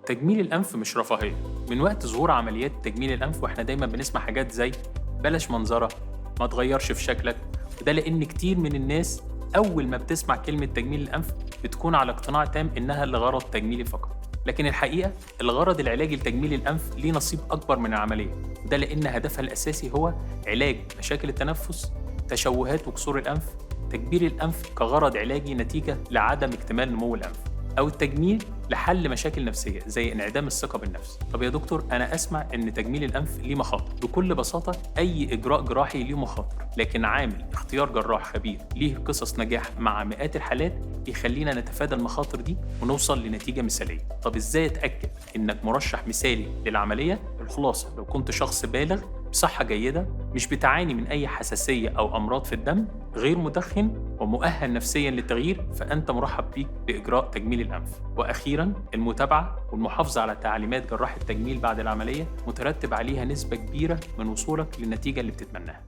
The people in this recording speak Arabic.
تجميل الأنف مش رفاهية. من وقت ظهور عمليات تجميل الأنف وإحنا دايماً بنسمع حاجات زي بلاش منظرة، ما تغيرش في شكلك، وده لأن كتير من الناس أول ما بتسمع كلمة تجميل الأنف بتكون على اقتناع تام إنها لغرض تجميلي فقط. لكن الحقيقة الغرض العلاجي لتجميل الأنف ليه نصيب أكبر من العملية، وده لأن هدفها الأساسي هو علاج مشاكل التنفس، تشوهات وكسور الأنف، تكبير الأنف كغرض علاجي نتيجة لعدم اكتمال نمو الأنف، أو التجميل لحل مشاكل نفسية زي انعدام الثقة بالنفس. طب يا دكتور أنا أسمع إن تجميل الأنف ليه مخاطر. بكل بساطة أي إجراء جراحي ليه مخاطر، لكن عامل اختيار جراح خبير ليه قصص نجاح مع مئات الحالات بيخلينا نتفادى المخاطر دي ونوصل لنتيجة مثالية. طب إزاي أتأكد إنك مرشح مثالي للعملية؟ الخلاصة لو كنت شخص بالغ بصحة جيدة، مش بتعاني من أي حساسية أو أمراض في الدم، غير مدخن، ومؤهل نفسياً للتغيير، فأنت مرحب بيك بإجراء تجميل الأنف. وأخيراً المتابعة والمحافظة على تعليمات جراح التجميل بعد العملية مترتب عليها نسبة كبيرة من وصولك للنتيجة اللي بتتمناها.